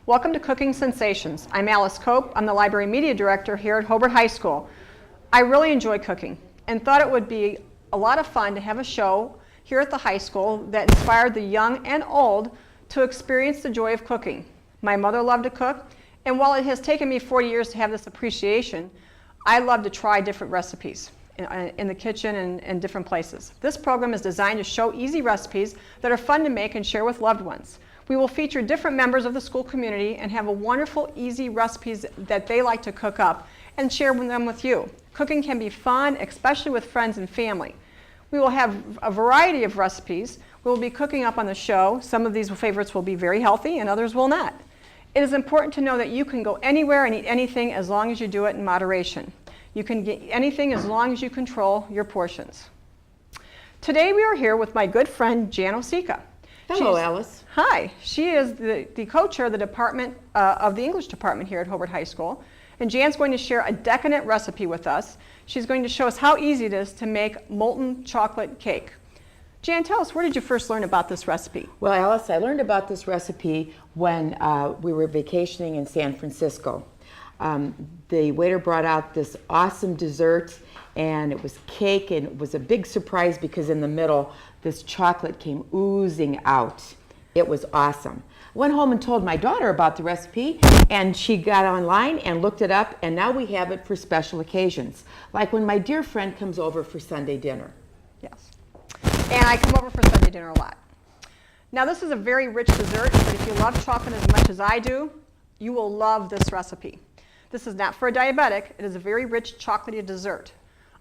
Welcome to Cooking Sensations. I'm Alice Cope. I'm the Library Media Director here at Hobart High School. I really enjoy cooking and thought it would be a lot of fun to have a show here at the high school that inspired the young and old to experience the joy of cooking. My mother loved to cook, and while it has taken me 40 years to have this appreciation, I love to try different recipes in the kitchen and different places. This program is designed to show easy recipes that are fun to make and share with loved ones. We will feature different members of the school community and have a wonderful, easy recipes that they like to cook up and share them with you. Cooking can be fun, especially with friends and family. We will have a variety of recipes we will be cooking up on the show. Some of these favorites will be very healthy and others will not. It is important to know that you can go anywhere and eat anything as long as you do it in moderation. You can get anything as long as you control your portions. Today we are here with my good friend Jan Osika. Hello, Alice. Hi. She is the co-chair of the department of the English department here at Hobart High School. And Jan's going to share a decadent recipe with us. She's going to show us how easy it is to make molten chocolate cake. Jan, tell us, where did you first learn about this recipe? Well, Alice, I learned about this recipe when we were vacationing in San Francisco. The waiter brought out this awesome dessert, and it was cake, and it was a big surprise because in the middle, this chocolate came oozing out. It was awesome. I went home and told my daughter about the recipe, and she got online and looked it up, and now we have it for special occasions, like when my dear friend comes over for Sunday dinner. Yes. And I come over for Sunday dinner a lot. Now, this is a very rich dessert, but if you love chocolate as much as I do, you will love this recipe. This is not for a diabetic. It is a very rich chocolatey dessert.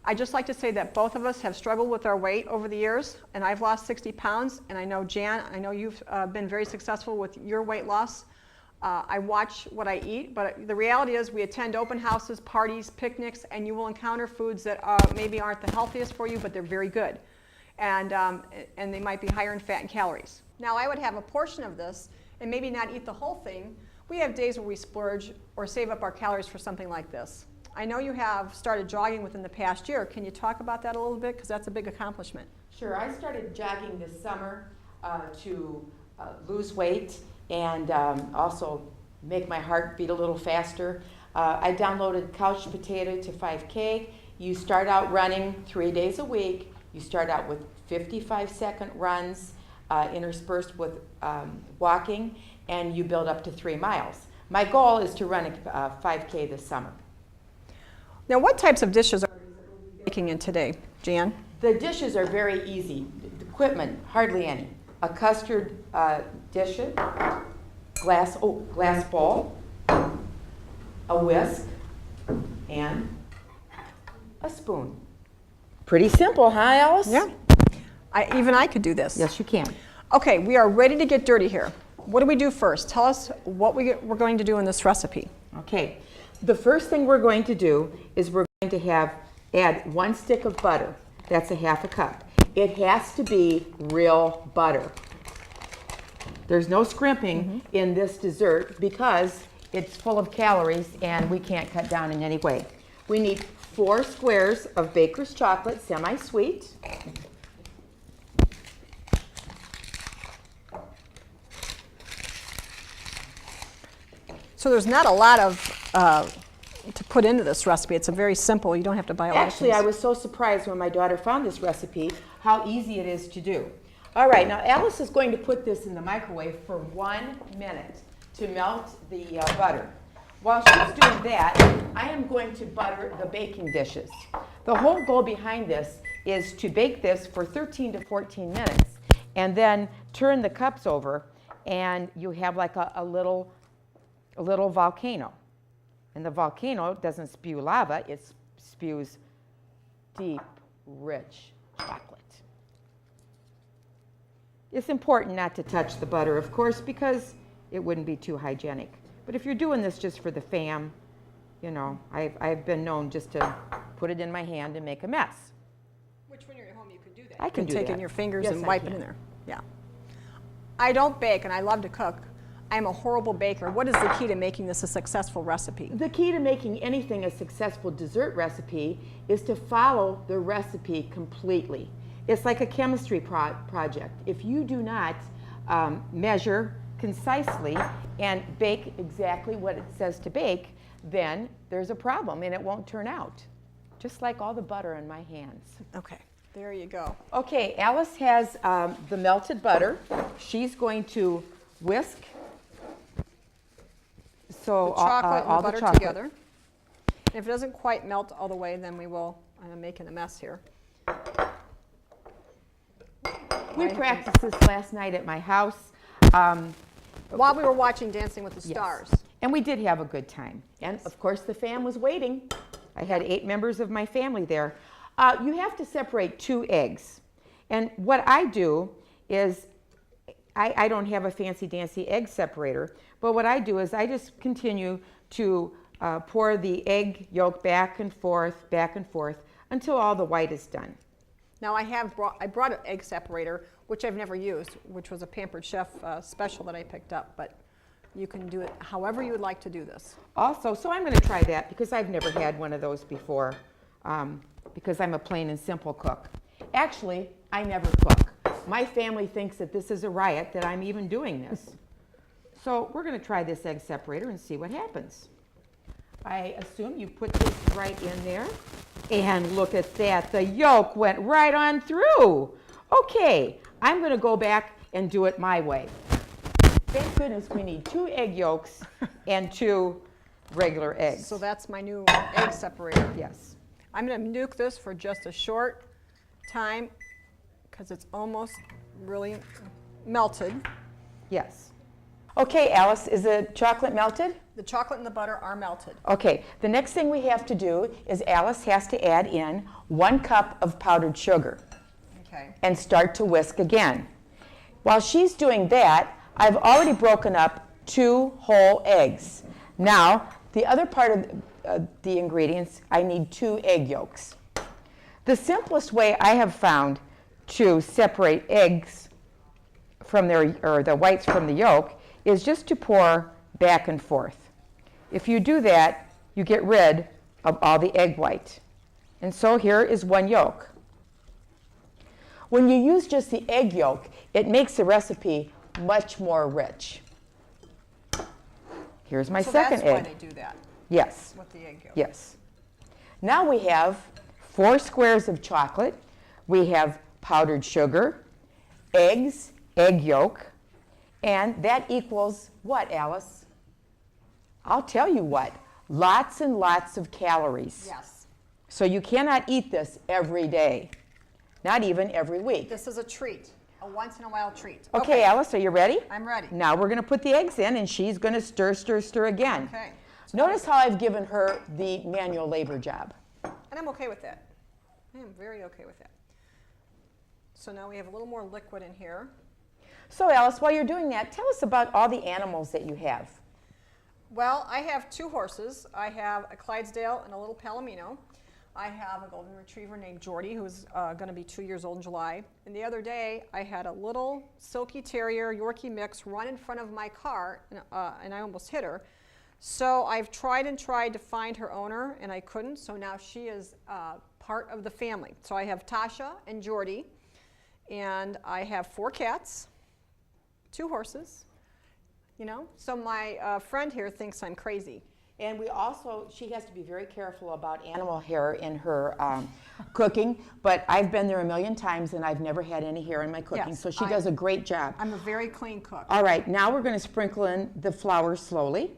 I just like to say that both of us have struggled with our weight over the years, and I've lost 60 pounds, and I know, Jan, I know you've been very successful with your weight loss. I watch what I eat, but the reality is we attend open houses, parties, picnics, and you will encounter foods that maybe aren't the healthiest for you, but they're very good. And they might be higher in fat and calories. Now, I would have a portion of this and maybe not eat the whole thing. We have days where we splurge or save up our calories for something like this. I know you have started jogging within the past year. Can you talk about that a little bit? Because that's a big accomplishment. Sure. I started jogging this summer to lose weight and also make my heart beat a little faster. I downloaded Couch Potato to 5K. You start out running 3 days a week. You start out with 55-second runs interspersed with walking, and you build up to 3 miles. My goal is to run a 5K this summer. Now, what types of dishes are you making in today, Jan? The dishes are very easy. The equipment, hardly any. A custard dish, glass bowl, a whisk, and a spoon. Pretty simple, huh, Alice? Yeah. Even I could do this. Yes, you can. Okay, we are ready to get dirty here. What do we do first? Tell us what we're going to do in this recipe. Okay. The first thing we're going to do is we're going to add 1 stick of butter. That's a 1/2 cup. It has to be real butter. There's no scrimping in this dessert because it's full of calories and we can't cut down in any way. We need 4 squares of baker's chocolate, semi-sweet. So there's not a lot of to put into this recipe. It's a very simple. You don't have to buy a lot of things. Actually, I was so surprised when my daughter found this recipe how easy it is to do. All right, now Alice is going to put this in the microwave for 1 minute to melt the butter. While she's doing that, I am going to butter the baking dishes. The whole goal behind this is to bake this for 13 to 14 minutes and then turn the cups over, and you have like a little volcano. And the volcano doesn't spew lava, it spews deep, rich chocolate. It's important not to touch the butter, of course, because it wouldn't be too hygienic. But if you're doing this just for the fam, you know, I've been known just to put it in my hand and make a mess. Which, when you're at home, you can do that. I can do take that. in your fingers Yes, and wipe it in there. Yeah. I don't bake, and I love to cook. I'm a horrible baker. What is the key to making this a successful recipe? The key to making anything a successful dessert recipe is to follow the recipe completely. It's like a chemistry project. If you do not measure, concisely and bake exactly what it says to bake, then there's a problem and it won't turn out. Just like all the butter in my hands. Okay, there you go. Okay, Alice has the melted butter. She's going to whisk The chocolate all and the butter chocolate together. And if it doesn't quite melt all the way, then we will, I'm making a mess here. We practiced this last night at my house. While we were watching Dancing with the Yes. Stars. And we did have a good time. And of course the fam was waiting. I had 8 members of my family there. You have to separate 2 eggs. And what I do is, I don't have a fancy dancy egg separator, but what I do is I just continue to pour the egg yolk back and forth until all the white is done. Now I brought an egg separator, which I've never used, which was a Pampered Chef special that I picked up, but you can do it however you would like to do this. Also, so I'm going to try that because I've never had one of those before, because I'm a plain and simple cook. Actually, I never cook. My family thinks that this is a riot that I'm even doing this. So we're going to try this egg separator and see what happens. I assume you put this right in there. And look at that, the yolk went right on through. Okay, I'm going to go back and do it my way. Thank goodness we need 2 egg yolks and 2 regular eggs. So that's my new egg separator. Yes. I'm going to nuke this for just a short time because it's almost really melted. Yes. Okay, Alice, is the chocolate melted? The chocolate and the butter are melted. Okay, the next thing we have to do is Alice has to add in 1 cup of powdered sugar. Okay. And start to whisk again. While she's doing that, I've already broken up 2 whole eggs. Now, the other part of the ingredients, I need 2 egg yolks. The simplest way I have found to separate eggs from the whites from the yolk is just to pour back and forth. If you do that, you get rid of all the egg white. And so here is 1 yolk. When you use just the egg yolk, it makes the recipe much more rich. Here's my second egg. So that's why they do that. Yes. With the egg yolk. Yes. Now we have 4 squares of chocolate. We have powdered sugar, eggs, egg yolk, and that equals what, Alice? I'll tell you what. Lots and lots of calories. Yes. So you cannot eat this every day, not even every week. This is a treat, a once-in-a-while treat. Okay, Alice, are you ready? I'm ready. Now we're going to put the eggs in, and she's going to stir, stir, stir again. Okay. Notice how I've given her the manual labor job. And I'm okay with that. I am very okay with that. So now we have a little more liquid in here. So Alice, while you're doing that, tell us about all the animals that you have. Well, I have 2 horses. I have a Clydesdale and a little Palomino. I have a golden retriever named Jordy, who's going to be 2 years old in July. And the other day, I had a little Silky Terrier Yorkie mix run in front of my car, and I almost hit her. So I've tried and tried to find her owner, and I couldn't. So now she is part of the family. So I have Tasha and Jordy, and I have 4 cats, 2 horses. You know, so my friend here thinks I'm crazy. And we also, she has to be very careful about animal hair in her cooking, but I've been there a million times and I've never had any hair in my cooking, Yes, so she does a great job. I'm a very clean cook. All right, now we're going to sprinkle in the flour slowly.